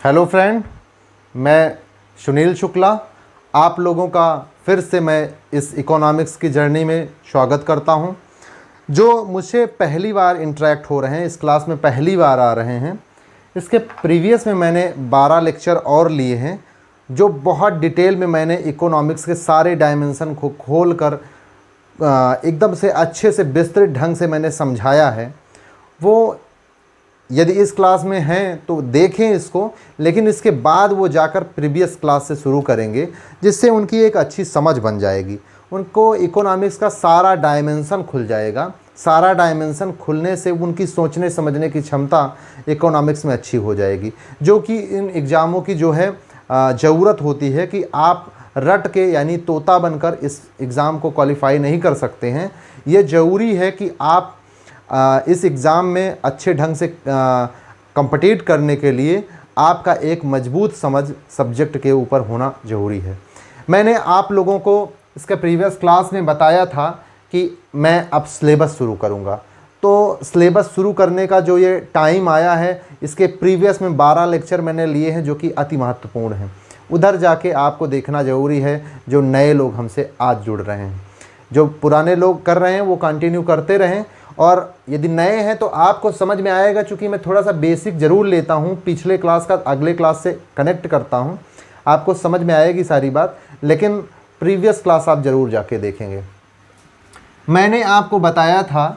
Hello friend, मैं सुनील शुक्ला आप लोगों का फिर से मैं इस इकोनॉमिक्स की जर्नी में स्वागत करता हूं। जो मुझसे पहली बार इंटरेक्ट हो रहे हैं, इस क्लास में पहली बार आ रहे हैं, इसके प्रीवियस में मैंने 12 लेक्चर और लिए हैं जो बहुत डिटेल में मैंने इकोनॉमिक्स के सारे डायमेंशन को खोल कर एकदम से अच्छे से विस्तृत ढंग से मैंने समझाया है। वो यदि इस क्लास में हैं तो देखें इसको, लेकिन इसके बाद वो जाकर प्रीवियस क्लास से शुरू करेंगे, जिससे उनकी एक अच्छी समझ बन जाएगी। उनको इकोनॉमिक्स का सारा डायमेंशन खुल जाएगा। सारा डायमेंशन खुलने से उनकी सोचने समझने की क्षमता इकोनॉमिक्स में अच्छी हो जाएगी, जो कि इन एग्ज़ामों की जो है ज़रूरत होती है कि आप रट के यानी तोता बनकर इस एग्ज़ाम को क्वालिफाई नहीं कर सकते हैं। ये ज़रूरी है कि आप इस एग्ज़ाम में अच्छे ढंग से कम्पीट करने के लिए आपका एक मजबूत समझ सब्जेक्ट के ऊपर होना ज़रूरी है। मैंने आप लोगों को इसके प्रीवियस क्लास में बताया था कि मैं अब सिलेबस शुरू करूंगा। तो सिलेबस शुरू करने का जो ये टाइम आया है, इसके प्रीवियस में 12 लेक्चर मैंने लिए हैं जो कि अति महत्वपूर्ण हैं। उधर जाके आपको देखना ज़रूरी है। जो नए लोग हमसे आज जुड़ रहे हैं, जो पुराने लोग कर रहे हैं वो कंटिन्यू करते रहें, और यदि नए हैं तो आपको समझ में आएगा। चूँकि मैं थोड़ा सा बेसिक ज़रूर लेता हूँ, पिछले क्लास का अगले क्लास से कनेक्ट करता हूँ, आपको समझ में आएगी सारी बात, लेकिन प्रीवियस क्लास आप ज़रूर जाके देखेंगे। मैंने आपको बताया था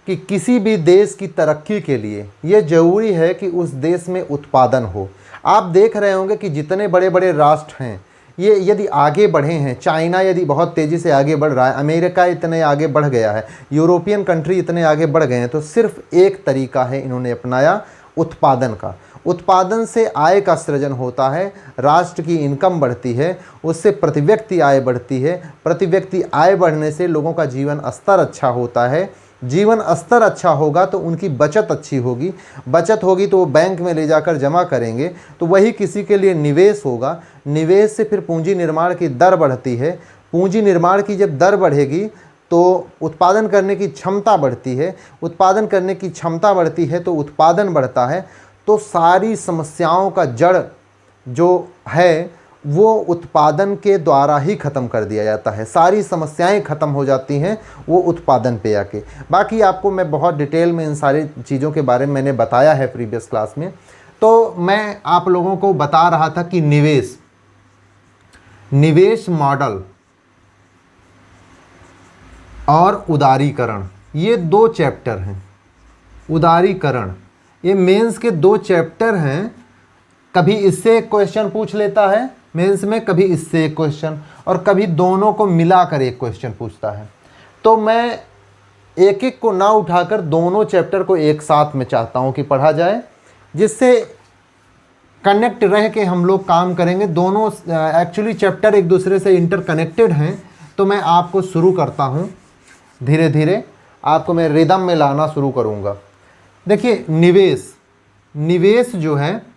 कि किसी भी देश की तरक्की के लिए ये ज़रूरी है कि उस देश में उत्पादन हो। आप देख रहे होंगे कि जितने बड़े बड़े राष्ट्र हैं, ये यदि आगे बढ़े हैं, चाइना यदि बहुत तेज़ी से आगे बढ़ रहा है, अमेरिका इतने आगे बढ़ गया है, यूरोपियन कंट्री इतने आगे बढ़ गए हैं, तो सिर्फ एक तरीका है इन्होंने अपनाया, उत्पादन का। उत्पादन से आय का सृजन होता है, राष्ट्र की इनकम बढ़ती है, उससे प्रति व्यक्ति आय बढ़ती है, प्रति व्यक्ति आय बढ़ने से लोगों का जीवन स्तर अच्छा होता है। जीवन स्तर अच्छा होगा तो उनकी बचत अच्छी होगी, बचत होगी तो वो बैंक में ले जाकर जमा करेंगे, तो वही किसी के लिए निवेश होगा। निवेश से फिर पूंजी निर्माण की दर बढ़ती है। पूंजी निर्माण की जब दर बढ़ेगी तो उत्पादन करने की क्षमता बढ़ती है। उत्पादन करने की क्षमता बढ़ती है तो उत्पादन बढ़ता है। तो सारी समस्याओं का जड़ जो है वो उत्पादन के द्वारा ही ख़त्म कर दिया जाता है। सारी समस्याएं ख़त्म हो जाती हैं वो उत्पादन पे आके। बाकी आपको मैं बहुत डिटेल में इन सारी चीज़ों के बारे में मैंने बताया है प्रीवियस क्लास में। तो मैं आप लोगों को बता रहा था कि निवेश मॉडल और उदारीकरण, ये 2 चैप्टर हैं। उदारीकरण ये मेंस के 2 चैप्टर हैं। कभी इससे एक क्वेश्चन पूछ लेता है मेंस में, कभी इससे एक क्वेश्चन, और कभी दोनों को मिलाकर एक क्वेश्चन पूछता है। तो मैं एक एक को ना उठाकर दोनों चैप्टर को एक साथ में चाहता हूं कि पढ़ा जाए, जिससे कनेक्ट रह के हम लोग काम करेंगे। दोनों एक्चुअली चैप्टर एक दूसरे से इंटरकनेक्टेड हैं। तो मैं आपको शुरू करता हूं, धीरे धीरे आपको मैं रिदम में लाना शुरू करूंगा। देखिए, निवेश जो है,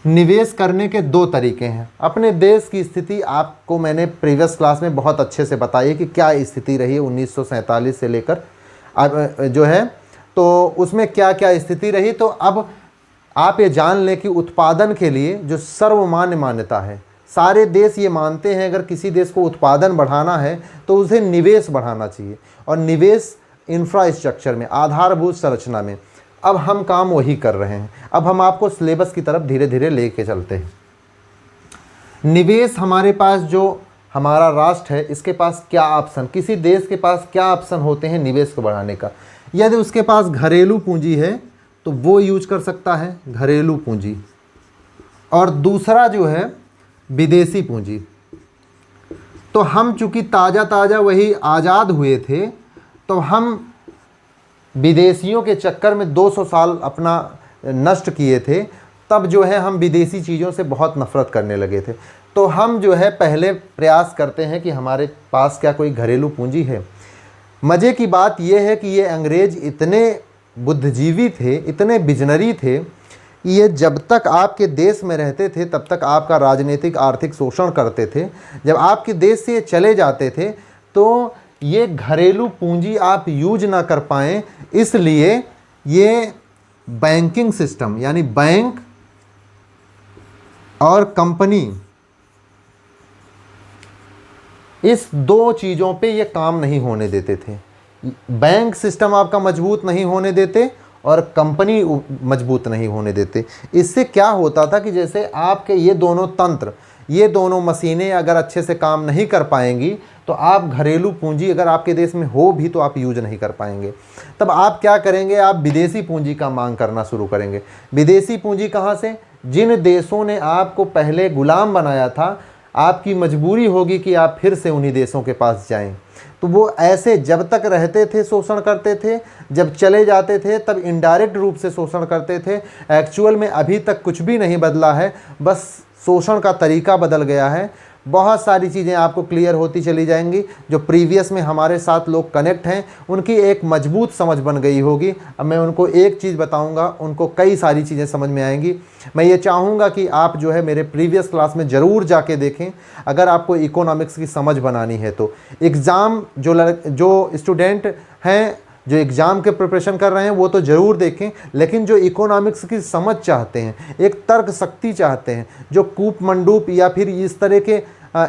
निवेश करने के 2 तरीके हैं। अपने देश की स्थिति आपको मैंने प्रीवियस क्लास में बहुत अच्छे से बताई है कि क्या स्थिति रही है 1947 से लेकर अब जो है, तो उसमें क्या क्या स्थिति रही। तो अब आप ये जान लें कि उत्पादन के लिए जो सर्वमान्य मान्यता है, सारे देश ये मानते हैं अगर किसी देश को उत्पादन बढ़ाना है तो उसे निवेश बढ़ाना चाहिए, और निवेश इंफ्रास्ट्रक्चर में, आधारभूत संरचना में। अब हम काम वही कर रहे हैं। अब हम आपको सिलेबस की तरफ धीरे धीरे लेके चलते हैं। निवेश, हमारे पास जो हमारा राष्ट्र है, इसके पास क्या ऑप्शन, किसी देश के पास क्या ऑप्शन होते हैं निवेश को बढ़ाने का। यदि उसके पास घरेलू पूंजी है तो वो यूज कर सकता है, घरेलू पूंजी, और दूसरा जो है विदेशी पूंजी। तो हम चूंकि ताज़ा वही आज़ाद हुए थे, तो हम विदेशियों के चक्कर में 200 साल अपना नष्ट किए थे। तब जो है हम विदेशी चीज़ों से बहुत नफ़रत करने लगे थे। तो हम जो है पहले प्रयास करते हैं कि हमारे पास क्या कोई घरेलू पूंजी है। मज़े की बात यह है कि ये अंग्रेज़ इतने बुद्धिजीवी थे, इतने विजनरी थे, ये जब तक आपके देश में रहते थे तब तक आपका राजनीतिक आर्थिक शोषण करते थे। जब आपके देश से ये चले जाते थे तो ये घरेलू पूंजी आप यूज ना कर पाएँ, इसलिए ये बैंकिंग सिस्टम यानी बैंक और कंपनी इस दो चीज़ों पे ये काम नहीं होने देते थे। बैंक सिस्टम आपका मजबूत नहीं होने देते और कंपनी मजबूत नहीं होने देते। इससे क्या होता था कि जैसे आपके ये दोनों तंत्र, ये दोनों मशीनें अगर अच्छे से काम नहीं कर पाएंगी तो आप घरेलू पूंजी अगर आपके देश में हो भी तो आप यूज नहीं कर पाएंगे। तब आप क्या करेंगे, आप विदेशी पूंजी का मांग करना शुरू करेंगे। विदेशी पूंजी कहाँ से? जिन देशों ने आपको पहले गुलाम बनाया था, आपकी मजबूरी होगी कि आप फिर से उन्हीं देशों के पास जाएं। तो वो ऐसे जब तक रहते थे शोषण करते थे, जब चले जाते थे तब इनडायरेक्ट रूप से शोषण करते थे। एक्चुअल में अभी तक कुछ भी नहीं बदला है, बस शोषण का तरीका बदल गया है। बहुत सारी चीज़ें आपको क्लियर होती चली जाएंगी। जो प्रीवियस में हमारे साथ लोग कनेक्ट हैं उनकी एक मजबूत समझ बन गई होगी। अब मैं उनको एक चीज़ बताऊंगा, उनको कई सारी चीज़ें समझ में आएंगी। मैं ये चाहूँगा कि आप जो है मेरे प्रीवियस क्लास में ज़रूर जाके देखें अगर आपको इकोनॉमिक्स की समझ बनानी है तो। एग्ज़ाम जो स्टूडेंट हैं जो एग्ज़ाम के प्रिपरेशन कर रहे हैं वो तो ज़रूर देखें, लेकिन जो इकोनॉमिक्स की समझ चाहते हैं, एक तर्क शक्ति चाहते हैं, जो कूप मंडूप या फिर इस तरह के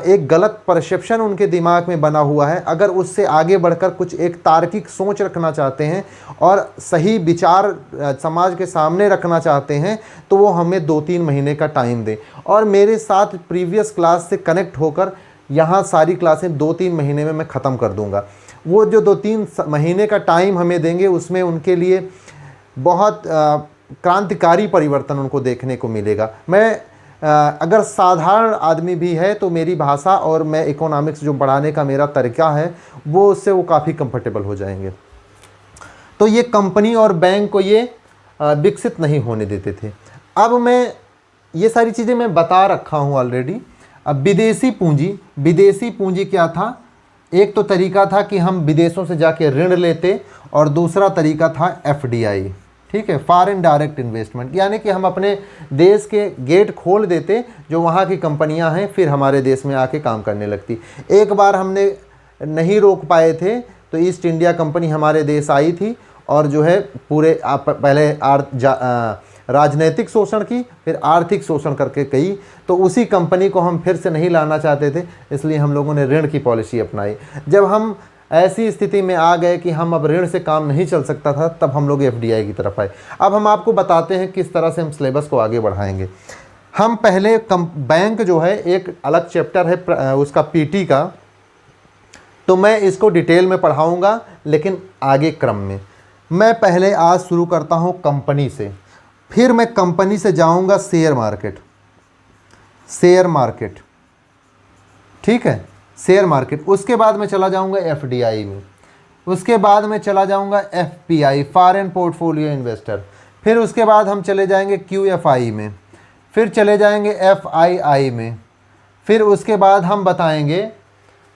एक गलत परसेप्शन उनके दिमाग में बना हुआ है, अगर उससे आगे बढ़कर कुछ एक तार्किक सोच रखना चाहते हैं और सही विचार समाज के सामने रखना चाहते हैं तो वो हमें 2-3 महीने का टाइम दें और मेरे साथ प्रीवियस क्लास से कनेक्ट होकर यहाँ सारी क्लासें 2-3 महीने में मैं ख़त्म कर दूँगा। वो जो 2-3 महीने का टाइम हमें देंगे उसमें उनके लिए बहुत क्रांतिकारी परिवर्तन उनको देखने को मिलेगा। मैं अगर साधारण आदमी भी है तो मेरी भाषा और मैं इकोनॉमिक्स जो पढ़ाने का मेरा तरीका है वो उससे वो काफ़ी कंफर्टेबल हो जाएंगे। तो ये कंपनी और बैंक को ये विकसित नहीं होने देते थे। अब मैं ये सारी चीज़ें मैं बता रखा हूँ ऑलरेडी। अब विदेशी पूंजी क्या था? एक तो तरीका था कि हम विदेशों से जाके ऋण लेते और दूसरा तरीका था एफडीआई, ठीक है, फॉरेन डायरेक्ट इन्वेस्टमेंट, यानी कि हम अपने देश के गेट खोल देते, जो वहाँ की कंपनियाँ हैं फिर हमारे देश में आके काम करने लगती। एक बार हमने नहीं रोक पाए थे तो ईस्ट इंडिया कंपनी हमारे देश आई थी और जो है पूरे पहले राजनीतिक शोषण की, फिर आर्थिक शोषण करके गई। तो उसी कंपनी को हम फिर से नहीं लाना चाहते थे, इसलिए हम लोगों ने ऋण की पॉलिसी अपनाई। जब हम ऐसी स्थिति में आ गए कि हम अब ऋण से काम नहीं चल सकता था, तब हम लोग एफडीआई की तरफ आए। अब हम आपको बताते हैं किस तरह से हम सिलेबस को आगे बढ़ाएंगे। हम पहले बैंक जो है एक अलग चैप्टर है उसका पीटी का, तो मैं इसको डिटेल में पढ़ाऊँगा लेकिन आगे क्रम में। मैं पहले आज शुरू करता हूँ कंपनी से, फिर मैं कंपनी से जाऊंगा शेयर मार्केट, ठीक है, शेयर मार्केट। उसके बाद मैं चला जाऊंगा एफडीआई में, उसके बाद मैं चला जाऊंगा एफपीआई, फॉरेन पोर्टफोलियो इन्वेस्टर। फिर उसके बाद हम चले जाएंगे क्यूएफआई में, फिर चले जाएंगे एफआईआई में। फिर उसके बाद हम बताएंगे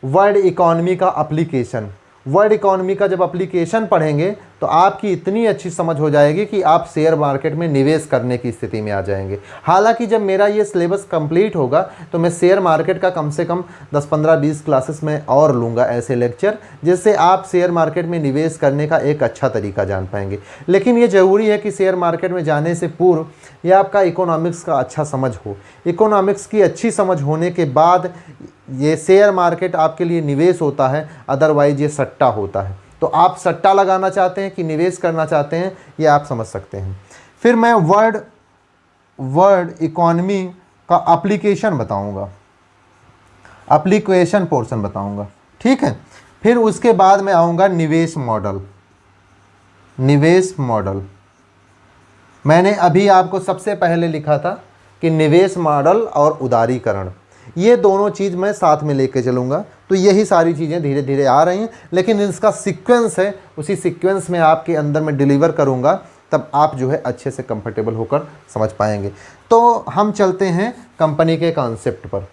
वर्ल्ड इकॉनमी का एप्लीकेशन। वर्ल्ड इकॉनमी का जब एप्लीकेशन पढ़ेंगे तो आपकी इतनी अच्छी समझ हो जाएगी कि आप शेयर मार्केट में निवेश करने की स्थिति में आ जाएंगे। हालांकि जब मेरा ये सिलेबस कंप्लीट होगा तो मैं शेयर मार्केट का कम से कम 10-15-20 क्लासेस में और लूँगा ऐसे लेक्चर, जिससे आप शेयर मार्केट में निवेश करने का एक अच्छा तरीका जान पाएंगे। लेकिन ये ज़रूरी है कि शेयर मार्केट में जाने से पूर्व यह आपका इकोनॉमिक्स का अच्छा समझ हो। इकोनॉमिक्स की अच्छी समझ होने के बाद ये शेयर मार्केट आपके लिए निवेश होता है, अदरवाइज ये सट्टा होता है। तो आप सट्टा लगाना चाहते हैं कि निवेश करना चाहते हैं, ये आप समझ सकते हैं। फिर मैं वर्ल्ड इकॉनमी का एप्लीकेशन बताऊंगा, एप्लीकेशन पोर्शन बताऊंगा, ठीक है। फिर उसके बाद मैं आऊँगा निवेश मॉडल। मैंने अभी आपको सबसे पहले लिखा था कि निवेश मॉडल और उदारीकरण, ये दोनों चीज़ मैं साथ में लेके चलूँगा। तो यही सारी चीज़ें धीरे धीरे आ रही हैं, लेकिन इसका सीक्वेंस है, उसी सीक्वेंस में आपके अंदर मैं डिलीवर करूँगा, तब आप जो है अच्छे से कंफर्टेबल होकर समझ पाएंगे। तो हम चलते हैं कंपनी के कॉन्सेप्ट पर।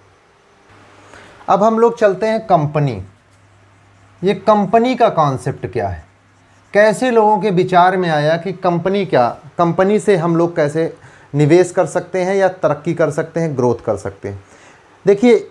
अब हम लोग चलते हैं कंपनी। ये कंपनी का कॉन्सेप्ट क्या है, कैसे लोगों के विचार में आया कि कंपनी से हम लोग कैसे निवेश कर सकते हैं या तरक्की कर सकते हैं, ग्रोथ कर सकते हैं। देखिए,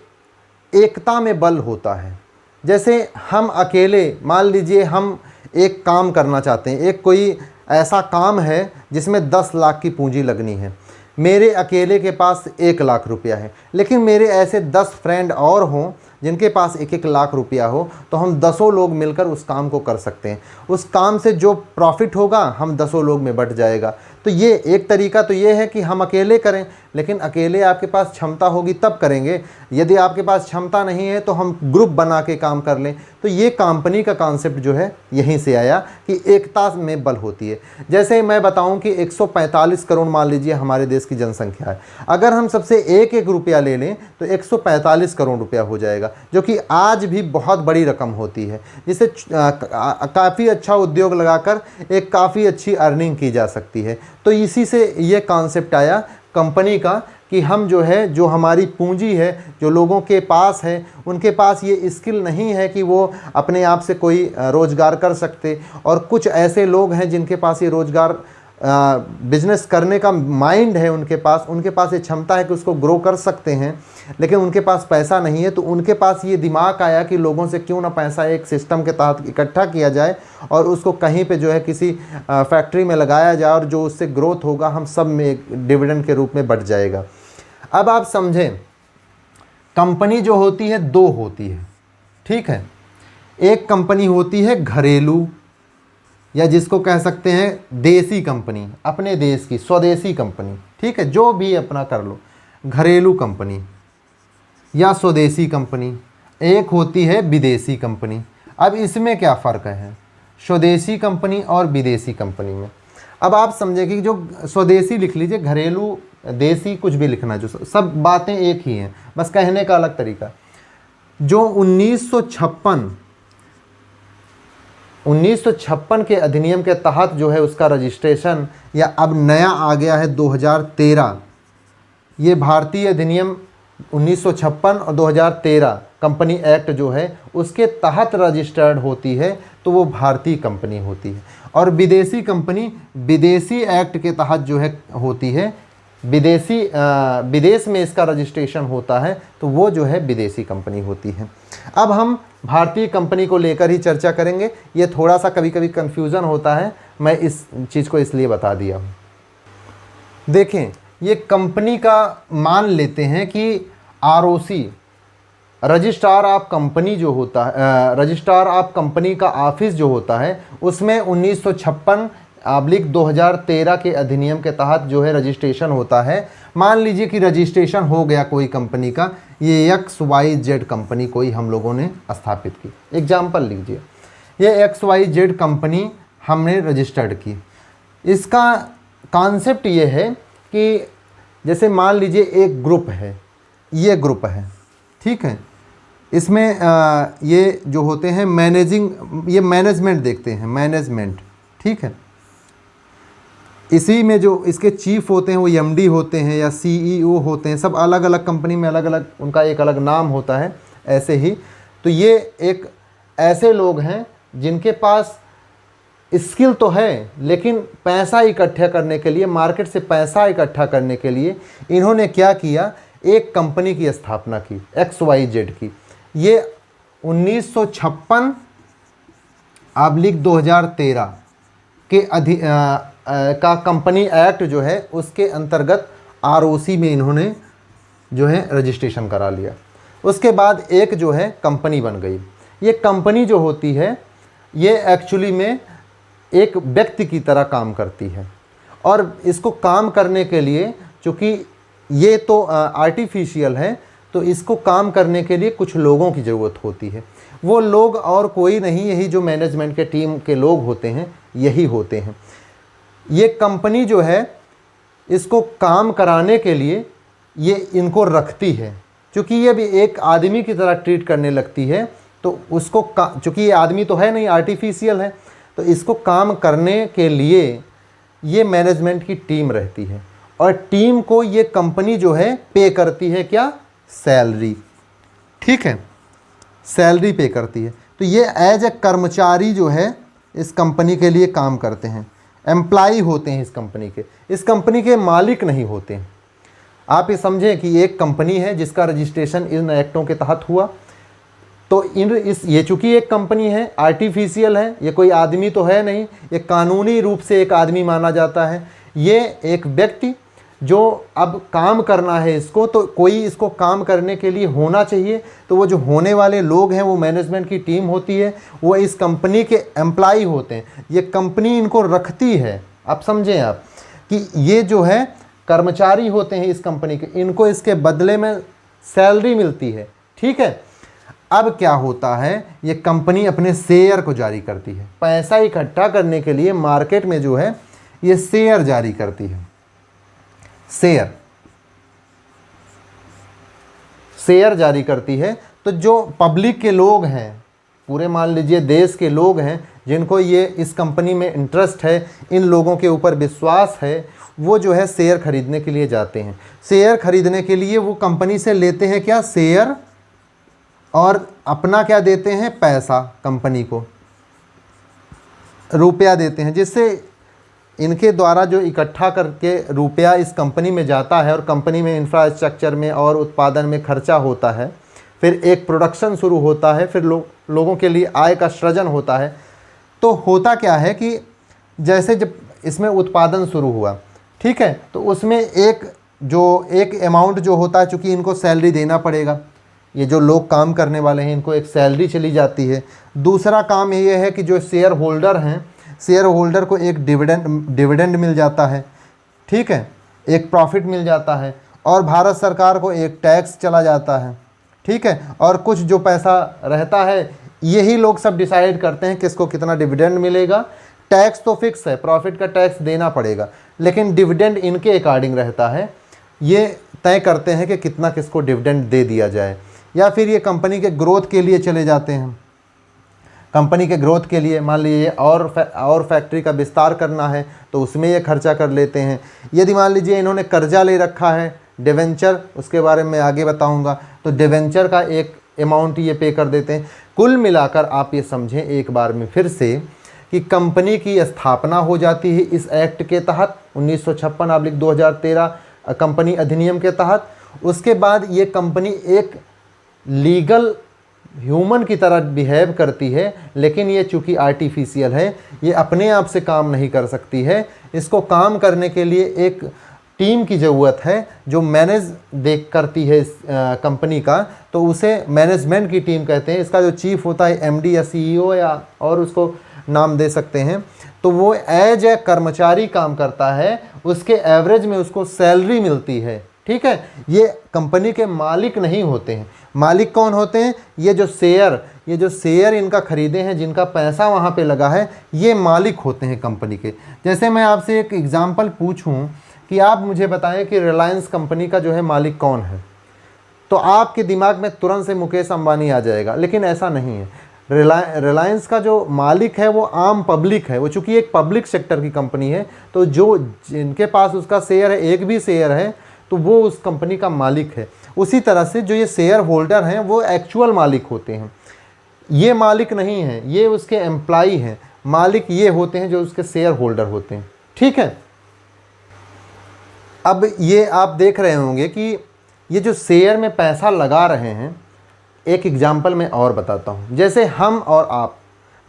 एकता में बल होता है। जैसे हम अकेले, मान लीजिए हम एक काम करना चाहते हैं, एक कोई ऐसा काम है जिसमें 10 लाख की पूंजी लगनी है, मेरे अकेले के पास 1 लाख रुपया है, लेकिन मेरे ऐसे 10 फ्रेंड और हों जिनके पास 1-1 लाख रुपया हो, तो हम 10 लोग मिलकर उस काम को कर सकते हैं। उस काम से जो प्रॉफिट होगा हम 10 लोग में बट जाएगा। तो ये एक तरीका तो ये है कि हम अकेले करें, लेकिन अकेले आपके पास क्षमता होगी तब करेंगे। यदि आपके पास क्षमता नहीं है तो हम ग्रुप बना के काम कर लें। तो ये कंपनी का कॉन्सेप्ट जो है यहीं से आया कि एकता में बल होती है। जैसे मैं बताऊं कि 145 करोड़ मान लीजिए हमारे देश की जनसंख्या है, अगर हम सबसे 1-1 रुपया ले लें तो 145 करोड़ रुपया हो जाएगा, जो कि आज भी बहुत बड़ी रकम होती है, जिससे काफ़ी अच्छा उद्योग लगाकर एक काफ़ी अच्छी अर्निंग की जा सकती है। तो इसी से ये कॉन्सेप्ट आया कंपनी का कि हम जो है, जो हमारी पूंजी है, जो लोगों के पास है, उनके पास ये स्किल नहीं है कि वो अपने आप से कोई रोज़गार कर सकते, और कुछ ऐसे लोग हैं जिनके पास ये रोज़गार बिजनेस करने का माइंड है, उनके पास ये क्षमता है कि उसको ग्रो कर सकते हैं, लेकिन उनके पास पैसा नहीं है। तो उनके पास ये दिमाग आया कि लोगों से क्यों ना पैसा एक सिस्टम के तहत इकट्ठा किया जाए और उसको कहीं पे जो है किसी फैक्ट्री में लगाया जाए, और जो उससे ग्रोथ होगा हम सब में एक डिविडेंड के रूप में बढ़ जाएगा। अब आप समझें, कंपनी जो होती है 2 होती है, ठीक है। एक कंपनी होती है घरेलू, या जिसको कह सकते हैं देसी कंपनी, अपने देश की स्वदेशी कंपनी, ठीक है, जो भी अपना कर लो, घरेलू कंपनी या स्वदेशी कंपनी। एक होती है विदेशी कंपनी। अब इसमें क्या फ़र्क है स्वदेशी कंपनी और विदेशी कंपनी में? अब आप समझें कि जो स्वदेशी लिख लीजिए, घरेलू, देसी, कुछ भी लिखना, जो सब बातें एक ही हैं, बस कहने का अलग तरीका। जो 1956 के अधिनियम के तहत जो है उसका रजिस्ट्रेशन, या अब नया आ गया है 2013, ये भारतीय अधिनियम 1956 और 2013 कंपनी एक्ट जो है उसके तहत रजिस्टर्ड होती है, तो वो भारतीय कंपनी होती है। और विदेशी कंपनी विदेशी एक्ट के तहत जो है होती है, विदेश में इसका रजिस्ट्रेशन होता है, तो वो जो है विदेशी कंपनी होती है। अब हम भारतीय कंपनी को लेकर ही चर्चा करेंगे। ये थोड़ा सा कभी कभी कन्फ्यूज़न होता है, मैं इस चीज़ को इसलिए बता दिया हूँ। देखें, ये कंपनी का मान लेते हैं कि ROC, रजिस्ट्रार ऑफ कंपनी जो होता है, रजिस्ट्रार ऑफ कंपनी का ऑफिस जो होता है, उसमें 1956/2013 के अधिनियम के तहत जो है रजिस्ट्रेशन होता है। मान लीजिए कि रजिस्ट्रेशन हो गया कोई कंपनी का, ये XYZ कंपनी कोई हम लोगों ने स्थापित की, एग्जाम्पल लीजिए, ये XYZ कंपनी हमने रजिस्टर्ड की। इसका कॉन्सेप्ट ये है कि जैसे मान लीजिए एक ग्रुप है, ये ग्रुप है, ठीक है, इसमें ये जो होते हैं ये मैनेजमेंट देखते हैं, मैनेजमेंट, ठीक है। इसी में जो इसके चीफ होते हैं वो MD होते हैं या CEO होते हैं, सब अलग अलग कंपनी में अलग अलग उनका एक अलग नाम होता है, ऐसे ही। तो ये एक ऐसे लोग हैं जिनके पास स्किल तो है, लेकिन पैसा इकट्ठा करने के लिए, मार्केट से पैसा इकट्ठा करने के लिए इन्होंने क्या किया, एक कंपनी की स्थापना की, XYZ की। ये 1956/2013 के का कंपनी एक्ट जो है उसके अंतर्गत ROC में इन्होंने जो है रजिस्ट्रेशन करा लिया। उसके बाद एक जो है कंपनी बन गई। ये कंपनी जो होती है ये एक्चुअली में एक व्यक्ति की तरह काम करती है, और इसको काम करने के लिए, चूँकि ये तो आर्टिफिशियल है, तो इसको काम करने के लिए कुछ लोगों की ज़रूरत होती है। वो लोग और कोई नहीं, यही जो मैनेजमेंट के टीम के लोग होते हैं यही होते हैं। ये कंपनी जो है इसको काम कराने के लिए ये इनको रखती है, क्योंकि ये भी एक आदमी की तरह ट्रीट करने लगती है, तो उसको चूँकि ये आदमी तो है नहीं, आर्टिफिशियल है, तो इसको काम करने के लिए ये मैनेजमेंट की टीम रहती है, और टीम को ये कंपनी जो है पे करती है क्या, सैलरी, ठीक है, सैलरी पे करती है। तो ये एज ए कर्मचारी जो है इस कंपनी के लिए काम करते हैं, एम्प्लॉय होते हैं इस कंपनी के मालिक नहीं होते हैं। आप ये समझें कि एक कंपनी है जिसका रजिस्ट्रेशन इन एक्टों के तहत हुआ, तो ये चूँकि एक कंपनी है, आर्टिफिशियल है, ये कोई आदमी तो है नहीं, ये कानूनी रूप से एक आदमी माना जाता है। ये एक व्यक्ति जो अब काम करना है इसको, तो कोई इसको काम करने के लिए होना चाहिए। तो वो जो होने वाले लोग हैं वो मैनेजमेंट की टीम होती है, वो इस कंपनी के एम्प्लॉय होते हैं, ये कंपनी इनको रखती है। आप समझें आप कि ये जो है कर्मचारी होते हैं इस कंपनी के, इनको इसके बदले में सैलरी मिलती है, ठीक है। अब क्या होता है, ये कंपनी अपने शेयर को जारी करती है, पैसा इकट्ठा करने के लिए मार्केट में जो है ये शेयर जारी करती है। शेयर जारी करती है। तो जो पब्लिक के लोग हैं, पूरे मान लीजिए देश के लोग हैं, जिनको ये इस कंपनी में इंटरेस्ट है, इन लोगों के ऊपर विश्वास है, वो जो है शेयर खरीदने के लिए जाते हैं। शेयर खरीदने के लिए वो कंपनी से लेते हैं क्या, शेयर, और अपना क्या देते हैं, पैसा, कंपनी को रुपया देते हैं, जिससे इनके द्वारा जो इकट्ठा करके रुपया इस कंपनी में जाता है और कंपनी में इंफ्रास्ट्रक्चर में और उत्पादन में खर्चा होता है, फिर एक प्रोडक्शन शुरू होता है, फिर लोगों के लिए आय का सृजन होता है। तो होता क्या है कि जैसे जब इसमें उत्पादन शुरू हुआ, ठीक है, तो उसमें एक अमाउंट जो होता है, चूँकि इनको सैलरी देना पड़ेगा, ये जो लोग काम करने वाले हैं इनको एक सैलरी चली जाती है। दूसरा काम ये है कि जो शेयर होल्डर हैं, शेयर होल्डर को एक डिविडेंड मिल जाता है, ठीक है, एक प्रॉफिट मिल जाता है, और भारत सरकार को एक टैक्स चला जाता है, ठीक है, और कुछ जो पैसा रहता है यही लोग सब डिसाइड करते हैं किसको कितना डिविडेंड मिलेगा। टैक्स तो फिक्स है, प्रॉफिट का टैक्स देना पड़ेगा, लेकिन डिविडेंड इनके अकॉर्डिंग रहता है, ये तय करते हैं कि कितना किसको डिविडेंड दे दिया जाए। या फिर ये कंपनी के ग्रोथ के लिए चले जाते हैं, कंपनी के ग्रोथ के लिए मान लीजिए और फैक्ट्री का विस्तार करना है तो उसमें ये खर्चा कर लेते हैं। यदि मान लीजिए इन्होंने कर्जा ले रखा है, डिवेंचर, उसके बारे में आगे बताऊंगा, तो डिवेंचर का एक अमाउंट ये पे कर देते हैं। कुल मिलाकर आप ये समझें एक बार में फिर से कि कंपनी की स्थापना हो जाती है इस एक्ट के तहत, 1956/2013 कंपनी अधिनियम के तहत। उसके बाद ये कंपनी एक लीगल ह्यूमन की तरह बिहेव करती है, लेकिन ये चूँकि आर्टिफिशियल है, ये अपने आप से काम नहीं कर सकती है, इसको काम करने के लिए एक टीम की ज़रूरत है जो मैनेज करती है इस कंपनी का, तो उसे मैनेजमेंट की टीम कहते हैं। इसका जो चीफ होता है एमडी या सीईओ या और उसको नाम दे सकते हैं, तो वो एज ए कर्मचारी काम करता है, उसके एवरेज में उसको सैलरी मिलती है, ठीक है। ये कंपनी के मालिक नहीं होते हैं। मालिक कौन होते हैं, ये जो शेयर इनका खरीदे हैं, जिनका पैसा वहाँ पे लगा है, ये मालिक होते हैं कंपनी के। जैसे मैं आपसे एक एग्जांपल पूछूं कि आप मुझे बताएं कि रिलायंस कंपनी का जो है मालिक कौन है, तो आपके दिमाग में तुरंत से मुकेश अंबानी आ जाएगा, लेकिन ऐसा नहीं है। रिलायंस का जो मालिक है वो आम पब्लिक है। वो चूँकि एक पब्लिक सेक्टर की कंपनी है, तो जो जिनके पास उसका शेयर है, एक भी शेयर है, तो वो उस कंपनी का मालिक है। उसी तरह से जो ये शेयर होल्डर हैं वो एक्चुअल मालिक होते हैं, ये मालिक नहीं हैं, ये उसके एम्प्लॉई हैं। मालिक ये होते हैं जो उसके शेयर होल्डर होते हैं, ठीक है। अब ये आप देख रहे होंगे कि ये जो शेयर में पैसा लगा रहे हैं, एक एग्जाम्पल मैं और बताता हूँ। जैसे हम और आप,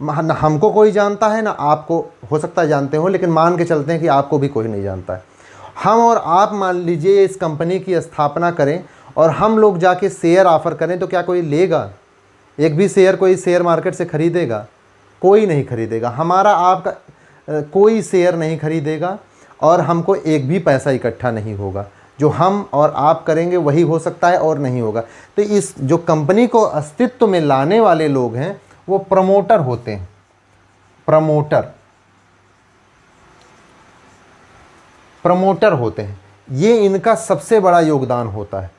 ना हमको कोई जानता है ना आपको, हो सकता है जानते हो, लेकिन मान के चलते हैं कि आपको भी कोई नहीं जानता है। हम और आप मान लीजिए इस कंपनी की स्थापना करें और हम लोग जाके शेयर ऑफ़र करें, तो क्या कोई लेगा? एक भी शेयर कोई शेयर मार्केट से ख़रीदेगा? कोई नहीं खरीदेगा। हमारा आपका कोई शेयर नहीं खरीदेगा और हमको एक भी पैसा इकट्ठा नहीं होगा। जो हम और आप करेंगे वही हो सकता है और नहीं होगा। तो इस जो कंपनी को अस्तित्व में लाने वाले लोग हैं वो प्रमोटर होते हैं। प्रमोटर होते हैं, ये इनका सबसे बड़ा योगदान होता है।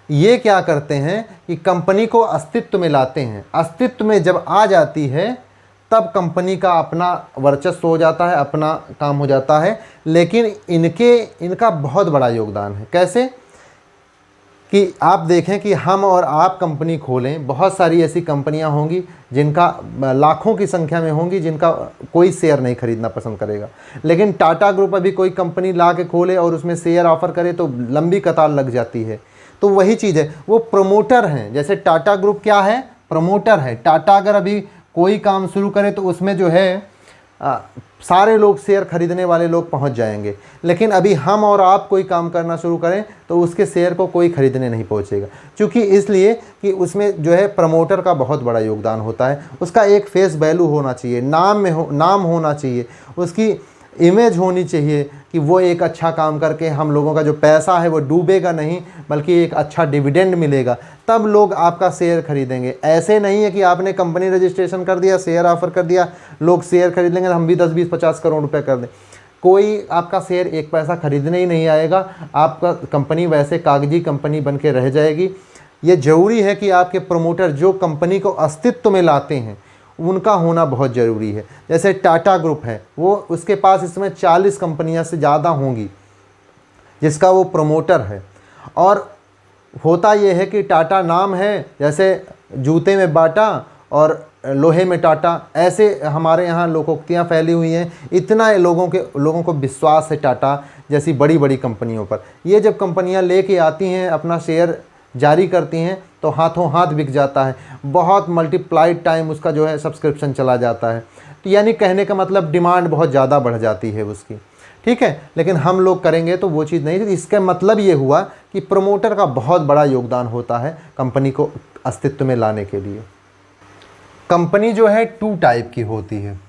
ये क्या करते हैं कि कंपनी को अस्तित्व में लाते हैं। अस्तित्व में जब आ जाती है तब कंपनी का अपना वर्चस्व हो जाता है, अपना काम हो जाता है। लेकिन इनका बहुत बड़ा योगदान है। कैसे कि आप देखें कि हम और आप कंपनी खोलें, बहुत सारी ऐसी कंपनियां होंगी जिनका लाखों की संख्या में होंगी जिनका कोई शेयर नहीं खरीदना पसंद करेगा। लेकिन टाटा ग्रुप अभी कोई कंपनी ला के खोले और उसमें शेयर ऑफ़र करे तो लंबी कतार लग जाती है। तो वही चीज़ है, वो प्रमोटर हैं। जैसे टाटा ग्रुप क्या है? प्रमोटर है। टाटा अगर अभी कोई काम शुरू करे तो उसमें जो है सारे लोग शेयर खरीदने वाले लोग पहुंच जाएंगे। लेकिन अभी हम और आप कोई काम करना शुरू करें तो उसके शेयर को कोई खरीदने नहीं पहुंचेगा, क्योंकि इसलिए कि उसमें जो है प्रमोटर का बहुत बड़ा योगदान होता है। उसका एक फेस वैल्यू होना चाहिए, नाम होना चाहिए, उसकी इमेज होनी चाहिए कि वो एक अच्छा काम करके हम लोगों का जो पैसा है वो डूबेगा नहीं, बल्कि एक अच्छा डिविडेंड मिलेगा, तब लोग आपका शेयर खरीदेंगे। ऐसे नहीं है कि आपने कंपनी रजिस्ट्रेशन कर दिया, शेयर ऑफर कर दिया, लोग शेयर खरीद लेंगे, हम भी 10, 20, 50 करोड़ रुपए कर दें, कोई आपका शेयर एक पैसा खरीदने ही नहीं आएगा। आपका कंपनी वैसे कागजी कंपनी बन के रह जाएगी। ये ज़रूरी है कि आपके प्रमोटर जो कंपनी को अस्तित्व में लाते हैं उनका होना बहुत ज़रूरी है। जैसे टाटा ग्रुप है, वो उसके पास इसमें 40 कंपनियां से ज़्यादा होंगी जिसका वो प्रमोटर है। और होता ये है कि टाटा नाम है, जैसे जूते में बाटा और लोहे में टाटा, ऐसे हमारे यहाँ लोकोक्तियाँ फैली हुई हैं। इतना लोगों को विश्वास है टाटा जैसी बड़ी बड़ी कंपनियों पर। ये जब कंपनियाँ लेके आती हैं, अपना शेयर जारी करती हैं, तो हाथों हाथ बिक जाता है, बहुत मल्टीप्लाइड टाइम उसका जो है सब्सक्रिप्शन चला जाता है। तो यानी कहने का मतलब डिमांड बहुत ज़्यादा बढ़ जाती है उसकी, ठीक है। लेकिन हम लोग करेंगे तो वो चीज़ नहीं। तो इसका मतलब ये हुआ कि प्रमोटर का बहुत बड़ा योगदान होता है कंपनी को अस्तित्व में लाने के लिए। कंपनी जो है 2 टाइप की होती है।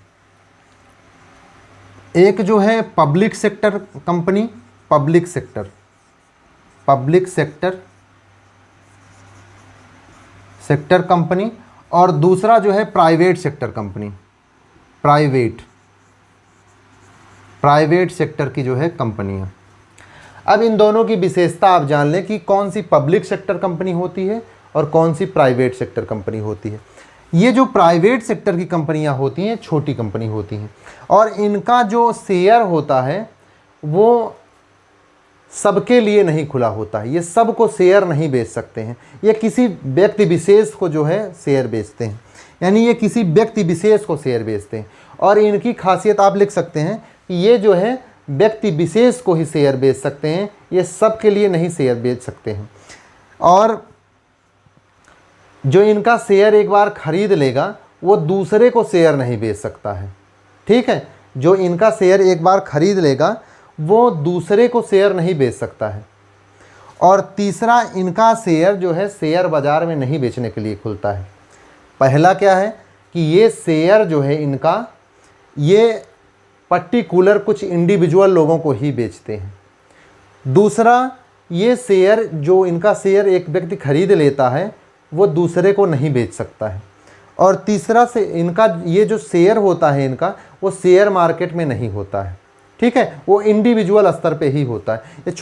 एक जो है public sector company, public sector company, और दूसरा जो है private sector company, private sector की जो है कंपनियां। अब इन दोनों की विशेषता आप जान लें कि कौन सी पब्लिक सेक्टर कंपनी होती है और कौन सी प्राइवेट सेक्टर कंपनी होती है। ये जो प्राइवेट सेक्टर की कंपनियां होती हैं छोटी कंपनी होती हैं, और इनका जो शेयर होता है वो सबके लिए नहीं खुला होता है। ये सबको शेयर नहीं बेच सकते हैं, ये किसी व्यक्ति विशेष को जो है शेयर बेचते हैं, यानी ये किसी व्यक्ति विशेष को शेयर बेचते हैं। और इनकी खासियत आप लिख सकते हैं कि ये जो है व्यक्ति विशेष को ही शेयर बेच सकते हैं, ये सबके लिए नहीं शेयर बेच सकते हैं। और जो इनका शेयर एक बार खरीद लेगा वो दूसरे को शेयर नहीं बेच सकता है, ठीक है। जो इनका शेयर एक बार खरीद लेगा वो दूसरे को शेयर नहीं बेच सकता है। और तीसरा, इनका शेयर जो है शेयर बाज़ार में नहीं बेचने के लिए खुलता है। पहला क्या है कि ये शेयर जो है इनका, ये पर्टिकुलर कुछ इंडिविजुअल लोगों को ही बेचते हैं। दूसरा, ये शेयर जो इनका शेयर एक व्यक्ति खरीद लेता है वो दूसरे को नहीं बेच सकता है। और तीसरा से इनका ये जो शेयर होता है इनका, वो शेयर मार्केट में नहीं होता है, ठीक है, वो इंडिविजुअल स्तर पे ही होता है। ये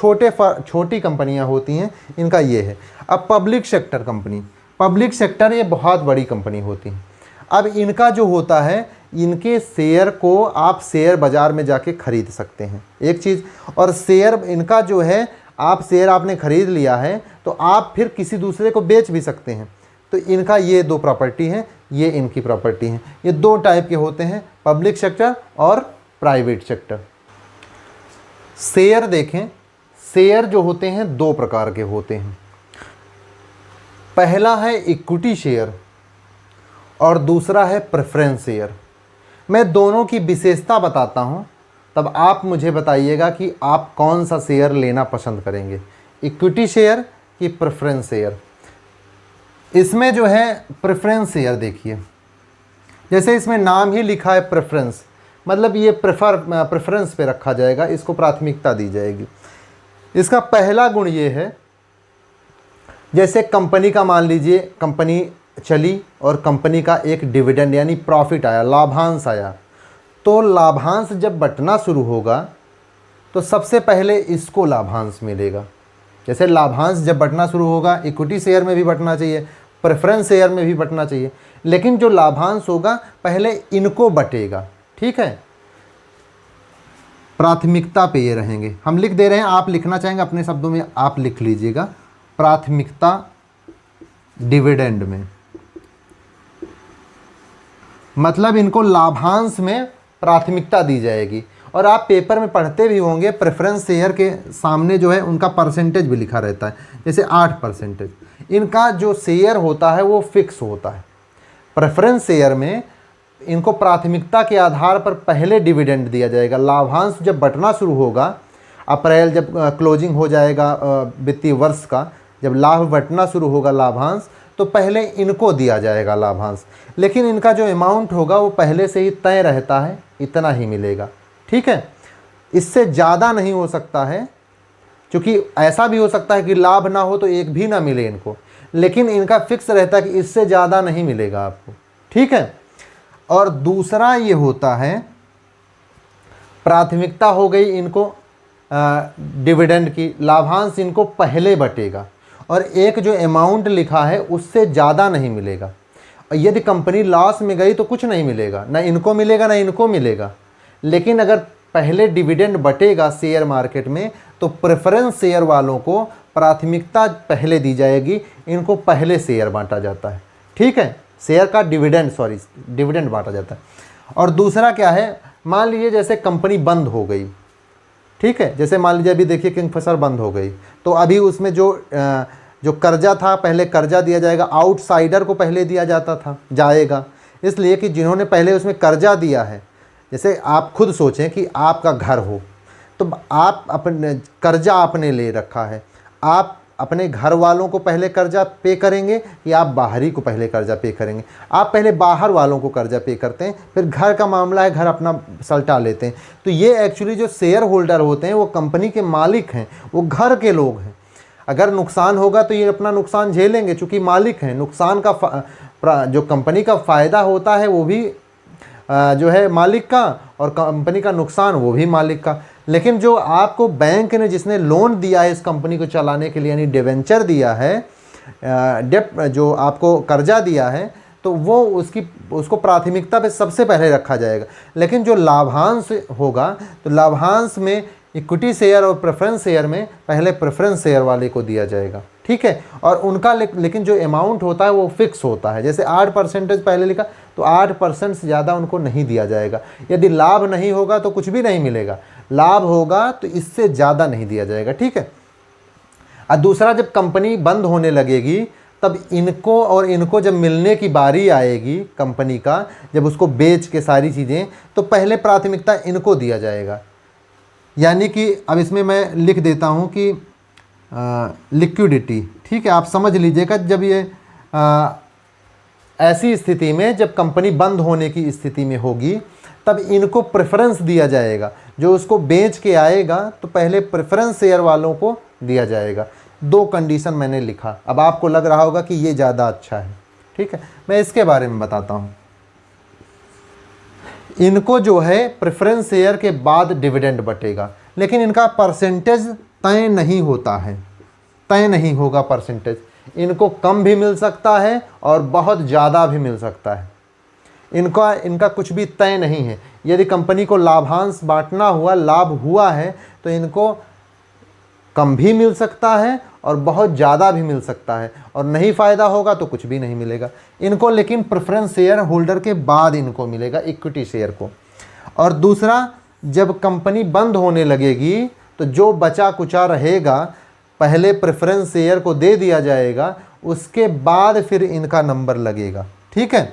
छोटी कंपनियां होती हैं, इनका ये है। अब public sector company, public sector ये बहुत बड़ी कंपनी होती हैं। अब इनका जो होता है, इनके शेयर को आप शेयर बाज़ार में जाके खरीद सकते हैं, एक चीज़। और शेयर इनका जो है, आप शेयर आपने खरीद लिया है तो आप फिर किसी दूसरे को बेच भी सकते हैं। तो इनका ये 2 प्रॉपर्टी हैं, ये इनकी प्रॉपर्टी हैं। ये 2 टाइप के होते हैं, पब्लिक सेक्टर और प्राइवेट सेक्टर। शेयर देखें, शेयर जो होते हैं 2 प्रकार के होते हैं। पहला है इक्विटी शेयर और दूसरा है प्रेफरेंस शेयर। मैं दोनों की विशेषता बताता हूं, तब आप मुझे बताइएगा कि आप कौन सा शेयर लेना पसंद करेंगे, इक्विटी शेयर कि प्रेफरेंस शेयर। इसमें जो है प्रेफरेंस शेयर देखिए, जैसे इसमें नाम ही लिखा है प्रेफरेंस, मतलब ये प्रेफरेंस पे रखा जाएगा, इसको प्राथमिकता दी जाएगी। इसका पहला गुण ये है, जैसे कंपनी का मान लीजिए कंपनी चली और कंपनी का एक डिविडेंड यानी प्रॉफिट आया, लाभांश आया, तो लाभांश जब बंटना शुरू होगा तो सबसे पहले इसको लाभांश मिलेगा। जैसे लाभांश जब बंटना शुरू होगा, इक्विटी शेयर में भी बंटना चाहिए, प्रेफरेंस शेयर में भी बंटना चाहिए, लेकिन जो लाभांश होगा पहले इनको बटेगा, ठीक है। प्राथमिकता पे ये रहेंगे, हम लिख दे रहे हैं, आप लिखना चाहेंगे अपने शब्दों में आप लिख लीजिएगा, प्राथमिकता डिविडेंड में, मतलब इनको लाभांश में प्राथमिकता दी जाएगी। और आप पेपर में पढ़ते भी होंगे, प्रेफरेंस शेयर के सामने जो है उनका परसेंटेज भी लिखा रहता है, जैसे 8%। इनका जो शेयर होता है वो फिक्स होता है। प्रेफरेंस शेयर में इनको प्राथमिकता के आधार पर पहले डिविडेंड दिया जाएगा। लाभांश जब बंटना शुरू होगा, अप्रैल जब क्लोजिंग हो जाएगा वित्तीय वर्ष का, जब लाभ बंटना शुरू होगा लाभांश, तो पहले इनको दिया जाएगा लाभांश। लेकिन इनका जो अमाउंट होगा वो पहले से ही तय रहता है, इतना ही मिलेगा। ठीक है, इससे ज़्यादा नहीं हो सकता है, क्योंकि ऐसा भी हो सकता है कि लाभ ना हो तो एक भी ना मिले इनको, लेकिन इनका फिक्स रहता है कि इससे ज़्यादा नहीं मिलेगा आपको। ठीक है, और दूसरा ये होता है, प्राथमिकता हो गई इनको डिविडेंड की, लाभांश इनको पहले बटेगा और एक जो अमाउंट लिखा है उससे ज़्यादा नहीं मिलेगा। और यदि कंपनी लॉस में गई तो कुछ नहीं मिलेगा, ना इनको मिलेगा ना इनको मिलेगा। लेकिन अगर पहले डिविडेंड बटेगा शेयर मार्केट में, तो प्रेफरेंस शेयर वालों को प्राथमिकता पहले दी जाएगी, इनको पहले शेयर बांटा जाता है। ठीक है, शेयर का डिविडेंड बांटा जाता है। और दूसरा क्या है, मान लीजिए जैसे कंपनी बंद हो गई, ठीक है, जैसे मान लीजिए अभी देखिए किंगफिशर बंद हो गई, तो अभी उसमें जो कर्जा था, पहले कर्जा दिया जाएगा, आउटसाइडर को पहले दिया जाएगा, इसलिए कि जिन्होंने पहले उसमें कर्जा दिया है। जैसे आप खुद सोचें कि आपका घर हो, तो आप अपने कर्जा आपने ले रखा है, आप अपने घर वालों को पहले कर्जा पे करेंगे या आप बाहरी को पहले कर्जा पे करेंगे? आप पहले बाहर वालों को कर्जा पे करते हैं, फिर घर का मामला है, घर अपना सल्टा लेते हैं। तो ये एक्चुअली जो शेयर होल्डर होते हैं वो कंपनी के मालिक हैं, वो घर के लोग हैं। अगर नुकसान होगा तो ये अपना नुकसान झेलेंगे, चूँकि मालिक हैं। नुकसान का जो कंपनी का फ़ायदा होता है वो भी जो है मालिक का, और कंपनी का नुकसान वो भी मालिक का। लेकिन जो आपको बैंक ने, जिसने लोन दिया है इस कंपनी को चलाने के लिए, यानी डिवेंचर दिया है, डेप्ट जो आपको कर्जा दिया है, तो वो उसको प्राथमिकता पे सबसे पहले रखा जाएगा। लेकिन जो लाभांश होगा, तो लाभांश में इक्विटी शेयर और प्रेफरेंस शेयर में पहले प्रेफरेंस शेयर वाले को दिया जाएगा। ठीक है, और उनका लेकिन जो अमाउंट होता है वो फिक्स होता है। जैसे 8% पहले लिखा, तो 8% से ज़्यादा उनको नहीं दिया जाएगा। यदि लाभ नहीं होगा तो कुछ भी नहीं मिलेगा, लाभ होगा तो इससे ज़्यादा नहीं दिया जाएगा। ठीक है, और दूसरा, जब कंपनी बंद होने लगेगी तब इनको जब मिलने की बारी आएगी कंपनी का, जब उसको बेच के सारी चीज़ें, तो पहले प्राथमिकता इनको दिया जाएगा। यानी कि अब इसमें मैं लिख देता हूँ कि लिक्विडिटी। ठीक है, आप समझ लीजिएगा, जब ये ऐसी स्थिति में, जब कंपनी बंद होने की स्थिति में होगी, तब इनको प्रेफरेंस दिया जाएगा। जो उसको बेच के आएगा तो पहले प्रेफरेंस शेयर वालों को दिया जाएगा। 2 कंडीशन मैंने लिखा। अब आपको लग रहा होगा कि ये ज़्यादा अच्छा है। ठीक है, मैं इसके बारे में बताता हूँ। इनको जो है प्रेफरेंस शेयर के बाद डिविडेंड बटेगा, लेकिन इनका परसेंटेज तय नहीं होता है, तय नहीं होगा परसेंटेज। इनको कम भी मिल सकता है और बहुत ज़्यादा भी मिल सकता है। इनका कुछ भी तय नहीं है। यदि कंपनी को लाभांश बांटना हुआ, लाभ हुआ है, तो इनको कम भी मिल सकता है और बहुत ज़्यादा भी मिल सकता है, और नहीं फ़ायदा होगा तो कुछ भी नहीं मिलेगा इनको। लेकिन प्रेफरेंस शेयर होल्डर के बाद इनको मिलेगा, इक्विटी शेयर को। और दूसरा, जब कंपनी बंद होने लगेगी तो जो बचा कुचा रहेगा पहले प्रेफरेंस शेयर को दे दिया जाएगा, उसके बाद फिर इनका नंबर लगेगा। ठीक है,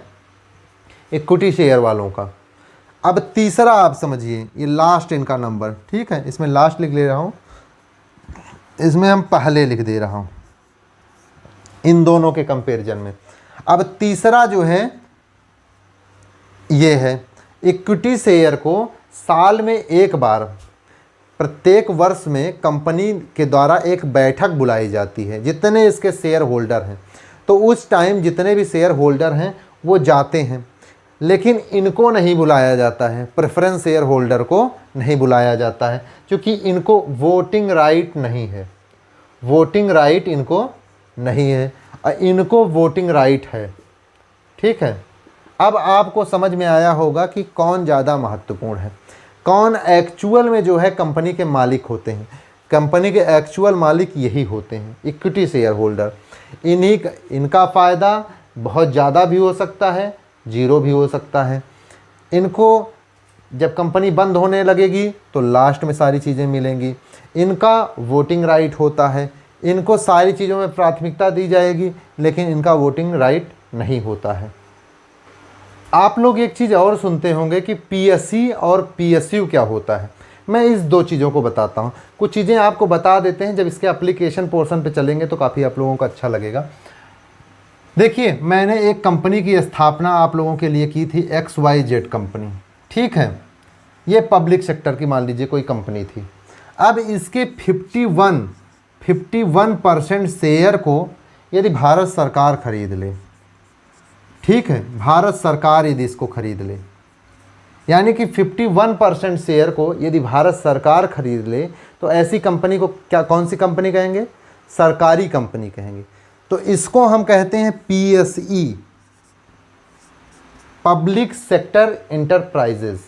इक्विटी शेयर वालों का। अब तीसरा आप समझिए, ये लास्ट इनका नंबर। ठीक है, इसमें लास्ट लिख ले रहा हूँ, इसमें हम पहले लिख दे रहा हूँ इन दोनों के कंपैरिजन में। अब तीसरा जो है ये है, इक्विटी शेयर को साल में एक बार, प्रत्येक वर्ष में कंपनी के द्वारा एक बैठक बुलाई जाती है, जितने इसके शेयर होल्डर हैं। तो उस टाइम जितने भी शेयर होल्डर हैं वो जाते हैं, लेकिन इनको नहीं बुलाया जाता है, प्रेफरेंस शेयर होल्डर को नहीं बुलाया जाता है, क्योंकि इनको वोटिंग राइट नहीं है। वोटिंग राइट इनको नहीं है, और इनको वोटिंग राइट है। ठीक है, अब आपको समझ में आया होगा कि कौन ज़्यादा महत्वपूर्ण है, कौन एक्चुअल में जो है कंपनी के मालिक होते हैं। कंपनी के एक्चुअल मालिक यही होते हैं, इक्विटी शेयर होल्डर। इनका फ़ायदा बहुत ज़्यादा भी हो सकता है, जीरो भी हो सकता है। इनको जब कंपनी बंद होने लगेगी तो लास्ट में सारी चीज़ें मिलेंगी। इनका वोटिंग राइट होता है, इनको सारी चीज़ों में प्राथमिकता दी जाएगी, लेकिन इनका वोटिंग राइट नहीं होता है। आप लोग एक चीज़ और सुनते होंगे कि पीएससी और पीएसयू क्या होता है। मैं इस दो चीज़ों को बताता हूँ, कुछ चीज़ें आपको बता देते हैं, जब इसके एप्लीकेशन पोर्शन पे चलेंगे तो काफ़ी आप लोगों को अच्छा लगेगा। देखिए, मैंने एक कंपनी की स्थापना आप लोगों के लिए की थी, XYZ कंपनी, ठीक है। ये पब्लिक सेक्टर की मान लीजिए कोई कंपनी थी। अब इसके 51% शेयर को यदि भारत सरकार खरीद ले, ठीक है, भारत सरकार यदि इसको खरीद ले, यानी कि 51% शेयर को यदि भारत सरकार खरीद ले, तो ऐसी कंपनी को क्या, कौन सी कंपनी कहेंगे? सरकारी कंपनी कहेंगे। तो इसको हम कहते हैं PSE, public sector enterprises.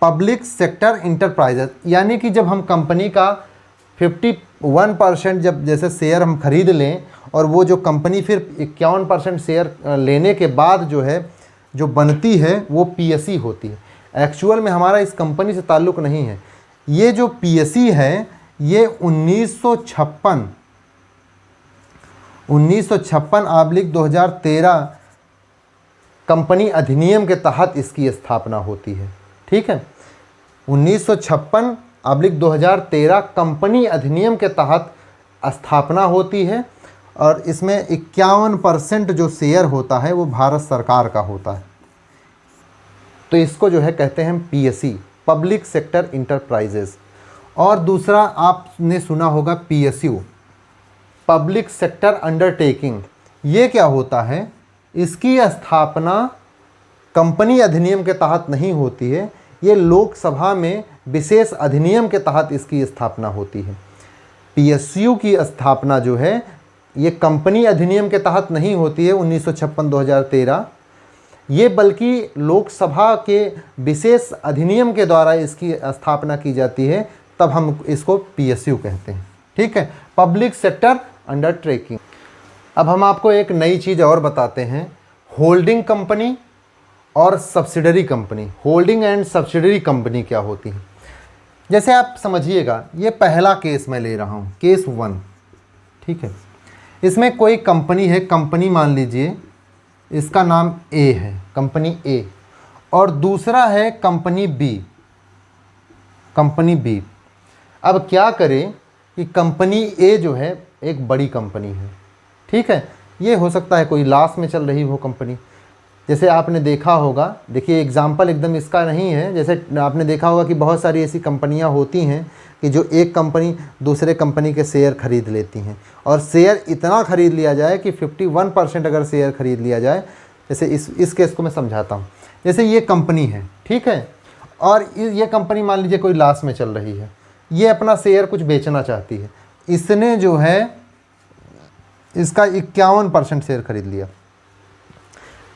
Public sector enterprises यानी कि जब हम कंपनी का 51% जब जैसे शेयर हम खरीद लें, और वो जो कंपनी फिर 51% शेयर लेने के बाद जो है, जो बनती है वो PSE होती है। एक्चुअल में हमारा इस कंपनी से ताल्लुक़ नहीं है। ये जो PSE है ये 1956/2013 कंपनी अधिनियम के तहत इसकी स्थापना होती है, ठीक है। 1956/2013 कंपनी अधिनियम के तहत स्थापना होती है, और इसमें 51% जो शेयर होता है वो भारत सरकार का होता है। तो इसको जो है कहते हैं PSE, पब्लिक सेक्टर इंटरप्राइजेज। और दूसरा आपने सुना होगा PSU, पब्लिक सेक्टर अंडरटेकिंग। ये क्या होता है? इसकी स्थापना कंपनी अधिनियम के तहत नहीं होती है, ये लोकसभा में विशेष अधिनियम के तहत इसकी स्थापना होती है। PSU की स्थापना जो है ये कंपनी अधिनियम के तहत नहीं होती है 1956-2013, ये बल्कि लोकसभा के विशेष अधिनियम के द्वारा इसकी स्थापना की जाती है, तब हम इसको PSU कहते हैं, ठीक है, पब्लिक सेक्टर अंडरटेकिंग। अब हम आपको एक नई चीज़ और बताते हैं, होल्डिंग कंपनी और subsidiary company. Holding and subsidiary company क्या होती है? जैसे आप समझिएगा, ये पहला केस मैं ले रहा हूँ, केस 1, ठीक है। इसमें कोई कंपनी है, कंपनी मान लीजिए इसका नाम A है, कंपनी A, और दूसरा है कंपनी B, कंपनी B। अब क्या करें कि कंपनी A जो है एक बड़ी कंपनी है, ठीक है, ये हो सकता है कोई लॉस में चल रही हो कंपनी। जैसे आपने देखा होगा, देखिए एग्जाम्पल एकदम इसका नहीं है, जैसे आपने देखा होगा कि बहुत सारी ऐसी कंपनियां होती हैं कि जो एक कंपनी दूसरे कंपनी के शेयर खरीद लेती हैं, और शेयर इतना खरीद लिया जाए कि 51% अगर शेयर खरीद लिया जाए। जैसे इस केस को मैं समझाता हूँ। जैसे ये कंपनी है, ठीक है, और ये कंपनी मान लीजिए कोई लॉस में चल रही है, ये अपना शेयर कुछ बेचना चाहती है, इसने जो है इसका 51% शेयर खरीद लिया।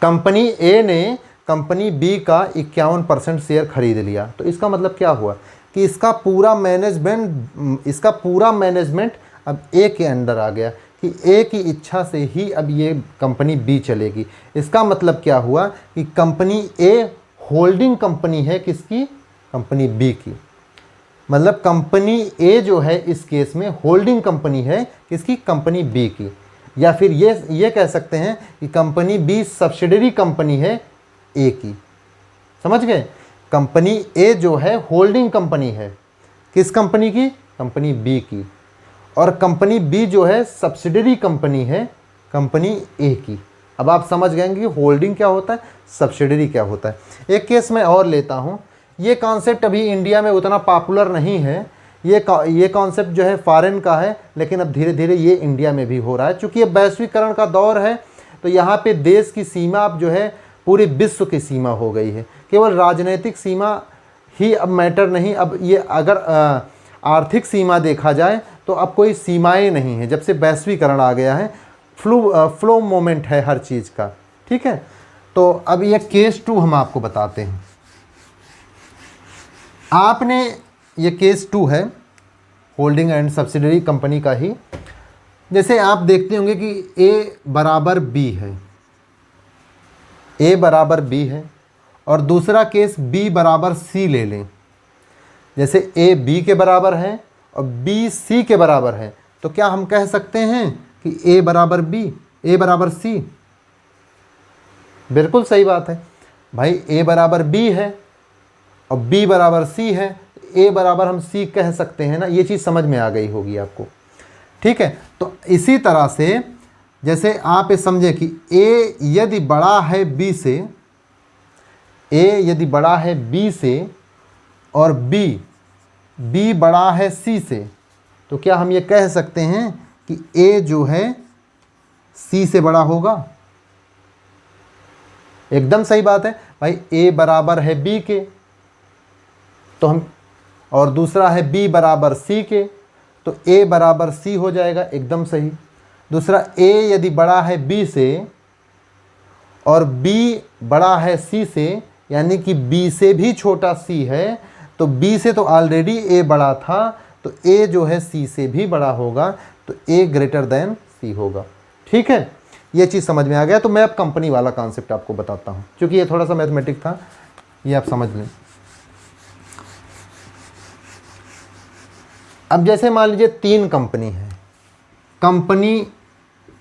कंपनी A ने कंपनी B का 51% शेयर खरीद लिया। तो इसका मतलब क्या हुआ कि इसका पूरा मैनेजमेंट अब A के अंदर आ गया, कि A की इच्छा से ही अब ये कंपनी B चलेगी। इसका मतलब क्या हुआ कि कंपनी A होल्डिंग कंपनी है किसकी? कंपनी B की। मतलब कंपनी A जो है इस केस में होल्डिंग कंपनी है किसकी? कंपनी B की। या फिर ये कह सकते हैं कि कंपनी B सब्सिडरी कंपनी है A की। समझ गए? कंपनी A जो है होल्डिंग कंपनी है किस कंपनी की? कंपनी B की। और कंपनी B जो है सब्सिडरी कंपनी है कंपनी A की। अब आप समझ गए कि होल्डिंग क्या होता है, सब्सिडरी क्या होता है। एक केस मैं और लेता हूँ। ये कॉन्सेप्ट अभी इंडिया में उतना पॉपुलर नहीं है, ये कॉन्सेप्ट जो है फॉरेन का है, लेकिन अब धीरे धीरे ये इंडिया में भी हो रहा है। चूँकि ये वैश्वीकरण का दौर है, तो यहाँ पे देश की सीमा अब जो है पूरे विश्व की सीमा हो गई है। केवल राजनीतिक सीमा ही अब मैटर नहीं, अब ये अगर आर्थिक सीमा देखा जाए तो अब कोई सीमाएं नहीं है। जब से वैश्वीकरण आ गया है, फ्लो मोमेंट है हर चीज़ का, ठीक है। तो अब ये केस 2 हम आपको बताते हैं। आपने ये केस 2 है होल्डिंग एंड सब्सिडरी कंपनी का ही। जैसे आप देखते होंगे कि A बराबर B है, A बराबर B है, और दूसरा केस B बराबर C ले लें। जैसे A B के बराबर है और B C के बराबर है, तो क्या हम कह सकते हैं कि A बराबर B, A बराबर C? बिल्कुल सही बात है। भाई ए बराबर बी है और बी बराबर सी है, ए बराबर हम सी कह सकते हैं ना। ये चीज़ समझ में आ गई होगी आपको, ठीक है। तो इसी तरह से जैसे आप ये समझे कि ए यदि बड़ा है बी से, ए यदि बड़ा है बी से और बी बड़ा है सी से, तो क्या हम ये कह सकते हैं कि ए जो है सी से बड़ा होगा? एकदम सही बात है भाई। ए बराबर है बी के, तो हम, और दूसरा है बी बराबर सी के, तो ए बराबर सी हो जाएगा, एकदम सही। दूसरा ए यदि बड़ा है बी से और बी बड़ा है सी से, यानी कि बी से भी छोटा सी है, तो बी से तो ऑलरेडी ए बड़ा था, तो ए जो है सी से भी बड़ा होगा, तो ए ग्रेटर देन सी होगा, ठीक है। ये चीज़ समझ में आ गया। तो मैं अब कंपनी वाला कॉन्सेप्ट आपको बताता हूँ, क्योंकि ये थोड़ा सा मैथमेटिक था, ये आप समझ लें। अब जैसे मान लीजिए 3 कंपनी है, कंपनी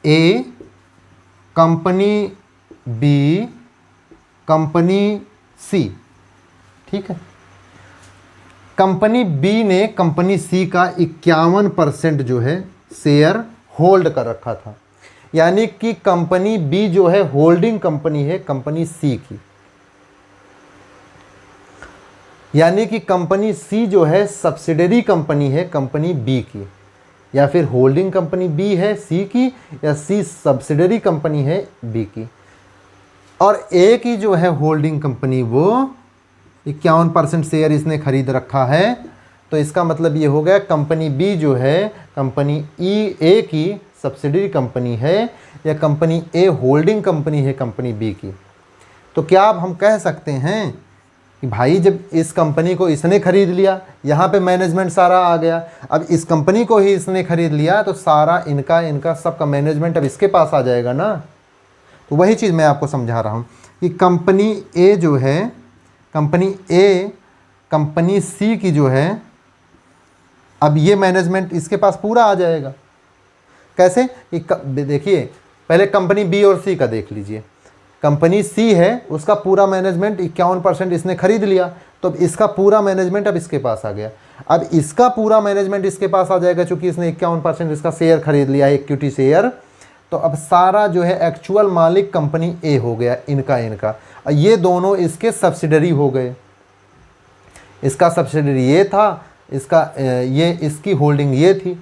ए, कंपनी बी, कंपनी सी, ठीक है। कंपनी बी ने कंपनी सी का 51% जो है शेयर होल्ड कर रखा था, यानी कि कंपनी बी जो है होल्डिंग कंपनी है कंपनी सी की, यानी कि कंपनी सी जो है सब्सिडरी कंपनी है कंपनी बी की, या फिर होल्डिंग कंपनी बी है सी की, या सी सब्सिडरी कंपनी है बी की। और ए की जो है होल्डिंग कंपनी वो 51% शेयर इसने खरीद रखा है, तो इसका मतलब ये हो गया कंपनी बी जो है कंपनी ए की सब्सिडरी कंपनी है, या कंपनी ए होल्डिंग कंपनी है कंपनी बी की। तो क्या अब हम कह सकते हैं कि भाई जब इस कंपनी को इसने खरीद लिया, यहाँ पे मैनेजमेंट सारा आ गया, अब इस कंपनी को ही इसने खरीद लिया, तो सारा इनका सबका मैनेजमेंट अब इसके पास आ जाएगा ना। तो वही चीज़ मैं आपको समझा रहा हूँ कि कंपनी ए जो है, कंपनी ए कंपनी सी की जो है, अब ये मैनेजमेंट इसके पास पूरा आ जाएगा। कैसे? देखिए पहले कंपनी बी और सी का देख लीजिए। कंपनी सी है, उसका पूरा मैनेजमेंट 51% इसने खरीद लिया, तो अब इसका पूरा मैनेजमेंट अब इसके पास आ गया। अब इसका पूरा मैनेजमेंट इसके पास आ जाएगा, चूंकि इसने 51% इसका शेयर खरीद लिया, इक्विटी शेयर। तो अब सारा जो है एक्चुअल मालिक कंपनी ए हो गया, इनका। ये दोनों इसके सब्सिडरी हो गए। इसका सब्सिडरी ये था, इसका ये इसकी होल्डिंग ये थी।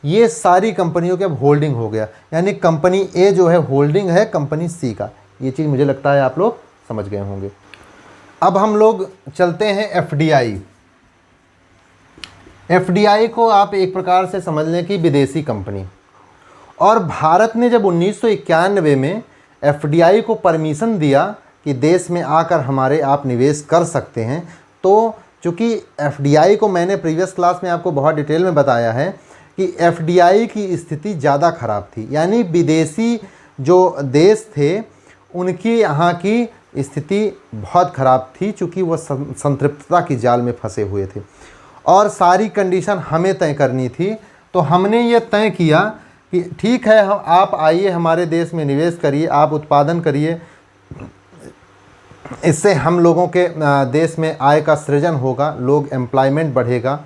ये सारी कंपनियों के अब होल्डिंग हो गया, यानी कंपनी ए जो है होल्डिंग है कंपनी सी का। ये चीज़ मुझे लगता है आप लोग समझ गए होंगे। अब हम लोग चलते हैं एफडीआई। एफडीआई को आप एक प्रकार से समझ लें कि विदेशी कंपनी। और भारत ने जब 1991 में एफडीआई को परमिशन दिया कि देश में आकर हमारे आप निवेश कर सकते हैं, तो चूँकि एफडीआई को मैंने प्रीवियस क्लास में आपको बहुत डिटेल में बताया है कि एफडीआई की स्थिति ज़्यादा ख़राब थी, यानी विदेशी जो देश थे उनकी यहाँ की स्थिति बहुत ख़राब थी, चूँकि वो संतृप्तता की जाल में फंसे हुए थे और सारी कंडीशन हमें तय करनी थी। तो हमने ये तय किया कि ठीक है, हम आप आइए हमारे देश में निवेश करिए, आप उत्पादन करिए, इससे हम लोगों के देश में आय का सृजन होगा, लोग एम्प्लॉयमेंट बढ़ेगा,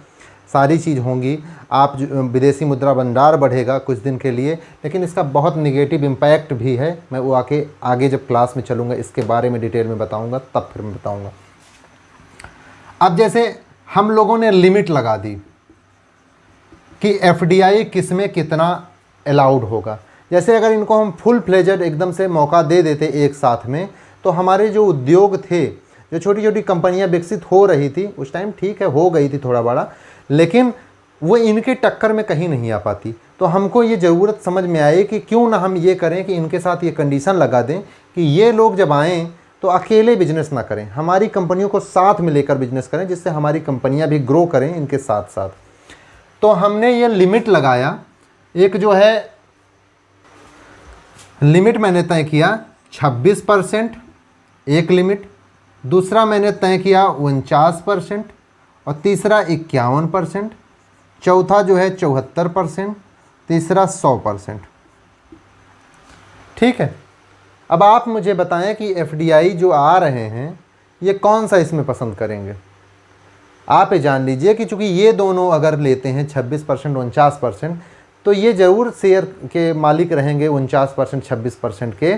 सारी चीज़ होंगी, आप विदेशी मुद्रा भंडार बढ़ेगा कुछ दिन के लिए। लेकिन इसका बहुत निगेटिव इम्पैक्ट भी है। मैं वो आगे जब क्लास में चलूँगा इसके बारे में डिटेल में बताऊँगा, तब फिर मैं बताऊँगा। अब जैसे हम लोगों ने लिमिट लगा दी कि एफडीआई किस में कितना अलाउड होगा। जैसे अगर इनको हम फुल फ्लेजेड एकदम से मौका दे देते एक साथ में, तो हमारे जो उद्योग थे, जो छोटी छोटी कंपनियां विकसित हो रही थी उस टाइम, ठीक है हो गई थी थोड़ा बड़ा, लेकिन वो इनके टक्कर में कहीं नहीं आ पाती। तो हमको ये ज़रूरत समझ में आई कि क्यों ना हम ये करें कि इनके साथ ये कंडीशन लगा दें कि ये लोग जब आएँ तो अकेले बिजनेस ना करें, हमारी कंपनियों को साथ में लेकर बिजनेस करें, जिससे हमारी कंपनियां भी ग्रो करें इनके साथ साथ। तो हमने ये लिमिट लगाया, एक जो है लिमिट मैंने तय किया 26%, एक लिमिट। दूसरा मैंने तय किया 49% और तीसरा 51%। चौथा जो है 74%, तीसरा 100%। ठीक है, अब आप मुझे बताएं कि एफडीआई जो आ रहे हैं ये कौन सा इसमें पसंद करेंगे। आप ये जान लीजिए कि चूंकि ये दोनों अगर लेते हैं 26% 49%, तो ये ज़रूर शेयर के मालिक रहेंगे 49% 26% के,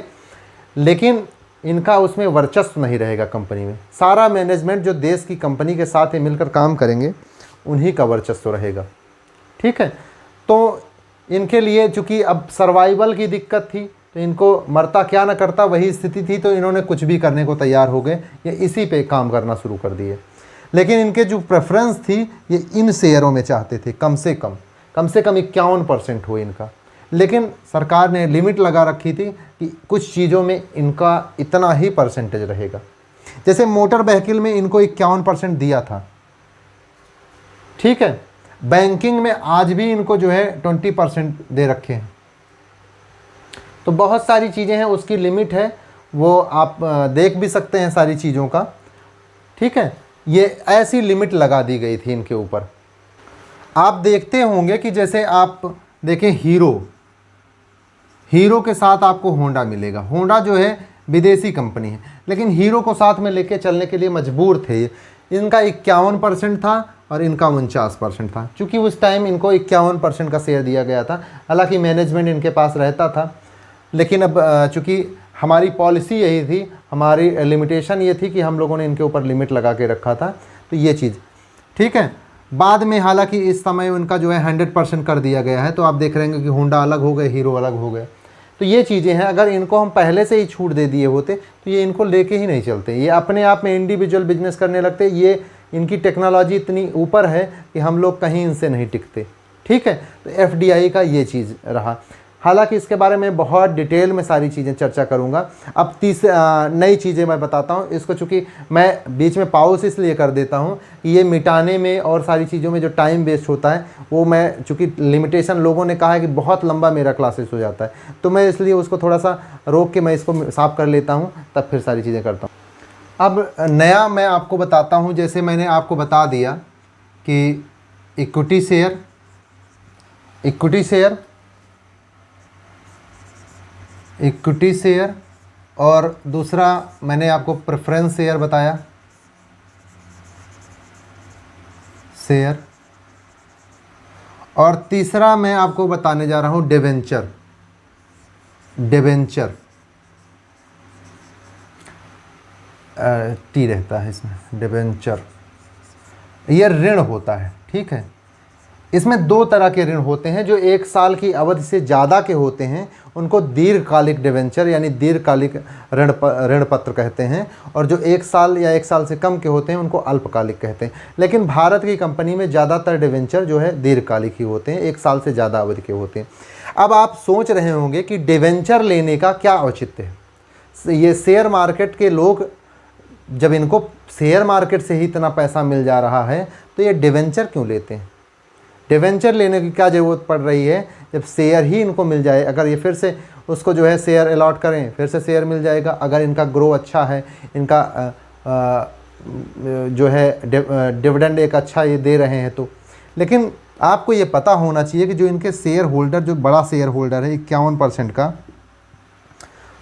लेकिन इनका उसमें वर्चस्व नहीं रहेगा कंपनी में। सारा मैनेजमेंट जो देश की कंपनी के साथ ही मिलकर काम करेंगे उन्हीं का वर्चस्व रहेगा। ठीक है, तो इनके लिए चूँकि अब सर्वाइवल की दिक्कत थी, तो इनको मरता क्या ना करता वही स्थिति थी, तो इन्होंने कुछ भी करने को तैयार हो गए, ये इसी पे काम करना शुरू कर दिए। लेकिन इनके जो प्रेफरेंस थी ये इन शेयरों में चाहते थे कम से कम 51% हो इनका। लेकिन सरकार ने लिमिट लगा रखी थी कि कुछ चीज़ों में इनका इतना ही परसेंटेज रहेगा। जैसे मोटर व्हीकल में इनको 51% दिया था। ठीक है, बैंकिंग में आज भी इनको जो है 20% दे रखे हैं। तो बहुत सारी चीज़ें हैं, उसकी लिमिट है, वो आप देख भी सकते हैं सारी चीज़ों का। ठीक है, ये ऐसी लिमिट लगा दी गई थी इनके ऊपर। आप देखते होंगे कि जैसे आप देखें हीरो के साथ आपको होंडा मिलेगा। होंडा जो है विदेशी कंपनी है, लेकिन हीरो को साथ में लेके चलने के लिए मजबूर थे। इनका 51% था और इनका 49% था। चूँकि उस टाइम इनको 51% का शेयर दिया गया था, हालांकि मैनेजमेंट इनके पास रहता था। लेकिन अब चूँकि हमारी पॉलिसी यही थी, हमारी लिमिटेशन ये थी कि हम लोगों ने इनके ऊपर लिमिट लगा के रखा था, तो ये चीज़ ठीक है। बाद में हालांकि इस समय उनका जो है 100% कर दिया गया है, तो आप देख रहे हैं कि होंडा अलग हो गए, हीरो अलग हो गए। तो ये चीज़ें हैं, अगर इनको हम पहले से ही छूट दे दिए होते तो ये इनको लेके ही नहीं चलते, ये अपने आप में इंडिविजुअल बिजनेस करने लगते। ये इनकी टेक्नोलॉजी इतनी ऊपर है कि हम लोग कहीं इनसे नहीं टिकते। ठीक है, तो एफडीआई का ये चीज़ रहा। हालांकि इसके बारे में बहुत डिटेल में सारी चीज़ें चर्चा करूंगा। अब नई चीज़ें मैं बताता हूं इसको, चूँकि मैं बीच में पॉज इसलिए कर देता हूं कि ये मिटाने में और सारी चीज़ों में जो टाइम वेस्ट होता है वो मैं, चूँकि लिमिटेशन लोगों ने कहा है कि बहुत लंबा मेरा क्लासेस हो जाता है, तो मैं इसलिए उसको थोड़ा सा रोक के मैं इसको साफ कर लेता हूँ, तब फिर सारी चीज़ें करता हूँ। अब नया मैं आपको बताता हूँ, जैसे मैंने आपको बता दिया कि इक्विटी शेयर और दूसरा मैंने आपको प्रेफरेंस शेयर बताया, शेयर, और तीसरा मैं आपको बताने जा रहा हूं डिवेंचर। टी रहता है इसमें, डिवेंचर, ये ऋण होता है। ठीक है, इसमें दो तरह के ऋण होते हैं। जो 1 साल की अवधि से ज़्यादा के होते हैं उनको दीर्घकालिक डिवेंचर यानी दीर्घकालिक ऋण पत्र कहते हैं, और जो 1 साल या 1 साल से कम के होते हैं उनको अल्पकालिक कहते हैं। लेकिन भारत की कंपनी में ज़्यादातर डिवेंचर जो है दीर्घकालिक ही होते हैं, 1 साल से ज़्यादा अवधि के होते हैं। अब आप सोच रहे होंगे कि डिवेंचर लेने का क्या औचित्य है। ये शेयर मार्केट के लोग, जब इनको शेयर मार्केट से ही इतना पैसा मिल जा रहा है तो ये डिवेंचर क्यों लेते हैं। डिवेंचर लेने की क्या ज़रूरत पड़ रही है, जब शेयर ही इनको मिल जाए। अगर ये फिर से उसको जो है शेयर अलॉट करें, फिर से शेयर मिल जाएगा। अगर इनका ग्रो अच्छा है, इनका जो है डिविडेंड एक अच्छा ये दे रहे हैं तो। लेकिन आपको ये पता होना चाहिए कि जो इनके शेयर होल्डर, जो बड़ा शेयर होल्डर है 51% का,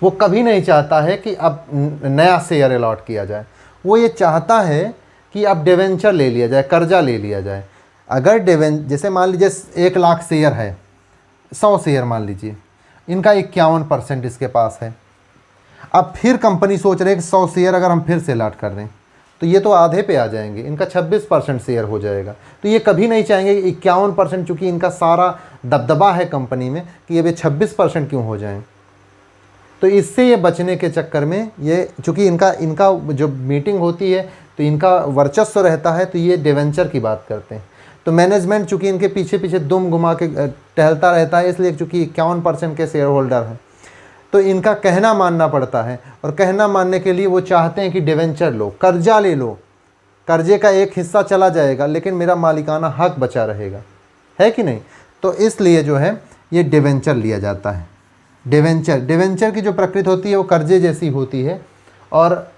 वो कभी नहीं चाहता है कि अब नया शेयर अलॉट किया जाए। वो ये चाहता है कि अब डिवेंचर ले लिया जाए, कर्जा ले लिया जाए। अगर जैसे मान लीजिए 1 लाख शेयर है, 100 शेयर मान लीजिए, इनका 51% इसके पास है। अब फिर कंपनी सोच रही है कि 100 शेयर अगर हम फिर से अलॉट कर दें तो ये तो आधे पे आ जाएंगे, इनका 26% शेयर हो जाएगा। तो ये कभी नहीं चाहेंगे कि 51%, चूँकि इनका सारा दबदबा है कंपनी में, कि ये 26% क्यों हो जाएं। तो इससे ये बचने के चक्कर में ये, चूँकि इनका जो मीटिंग होती है तो इनका वर्चस्व रहता है, तो ये डिवेंचर की बात करते हैं। तो मैनेजमेंट चूँकि इनके पीछे पीछे दुम घुमा के टहलता रहता है, इसलिए चूँकि 51% के शेयर होल्डर हैं तो इनका कहना मानना पड़ता है। और कहना मानने के लिए वो चाहते हैं कि डिवेंचर लो, कर्जा ले लो, कर्जे का एक हिस्सा चला जाएगा लेकिन मेरा मालिकाना हक बचा रहेगा, है कि नहीं। तो इसलिए जो है ये डिवेंचर लिया जाता है। डिवेंचर की जो प्रकृति होती है वो कर्जे जैसी होती है, और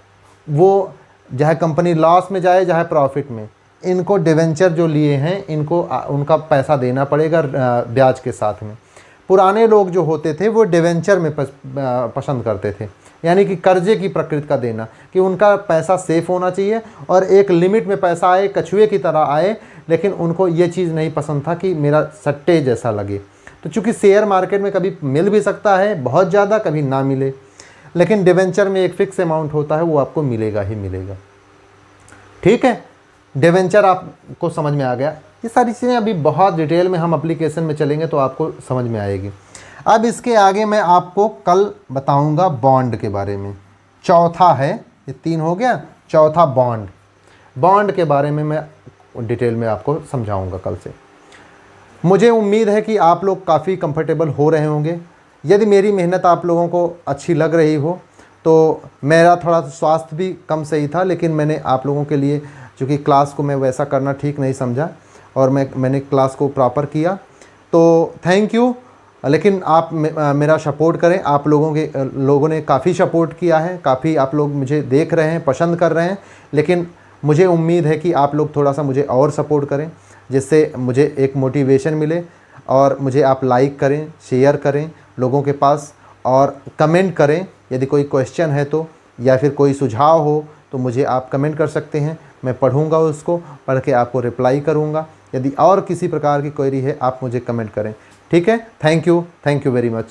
वो चाहे कंपनी लॉस में जाए चाहे प्रॉफिट में, इनको डिवेंचर जो लिए हैं इनको उनका पैसा देना पड़ेगा ब्याज के साथ में। पुराने लोग जो होते थे वो डिवेंचर में पसंद करते थे, यानी कि कर्जे की प्रकृति का देना, कि उनका पैसा सेफ होना चाहिए और एक लिमिट में पैसा आए, कछुए की तरह आए, लेकिन उनको ये चीज़ नहीं पसंद था कि मेरा सट्टे जैसा लगे। तो चूँकि शेयर मार्केट में कभी मिल भी सकता है बहुत ज़्यादा, कभी ना मिले, लेकिन डिवेंचर में एक फ़िक्स अमाउंट होता है, वो आपको मिलेगा ही मिलेगा। ठीक है, डिवेंचर आपको समझ में आ गया। ये सारी चीज़ें अभी बहुत डिटेल में हम एप्लीकेशन में चलेंगे तो आपको समझ में आएगी। अब इसके आगे मैं आपको कल बताऊंगा बॉन्ड के बारे में। चौथा है, ये 3 हो गया, चौथा बॉन्ड। बॉन्ड के बारे में मैं डिटेल में आपको समझाऊंगा कल से। मुझे उम्मीद है कि आप लोग काफ़ी कंफर्टेबल हो रहे होंगे। यदि मेरी मेहनत आप लोगों को अच्छी लग रही हो तो मेरा थोड़ा स्वास्थ्य भी कम सही था, लेकिन मैंने आप लोगों के लिए, चूँकि क्लास को मैं वैसा करना ठीक नहीं समझा और मैंने क्लास को प्रॉपर किया, तो थैंक यू। लेकिन आप मेरा सपोर्ट करें। आप लोगों ने काफ़ी सपोर्ट किया है, काफ़ी आप लोग मुझे देख रहे हैं, पसंद कर रहे हैं, लेकिन मुझे उम्मीद है कि आप लोग थोड़ा सा मुझे और सपोर्ट करें, जिससे मुझे एक मोटिवेशन मिले। और मुझे आप लाइक करें, शेयर करें लोगों के पास, और कमेंट करें यदि कोई क्वेश्चन है तो, या फिर कोई सुझाव हो तो मुझे आप कमेंट कर सकते हैं। मैं पढ़ूंगा, उसको पढ़ के आपको रिप्लाई करूंगा। यदि और किसी प्रकार की क्वेरी है आप मुझे कमेंट करें। ठीक है, थैंक यू वेरी मच।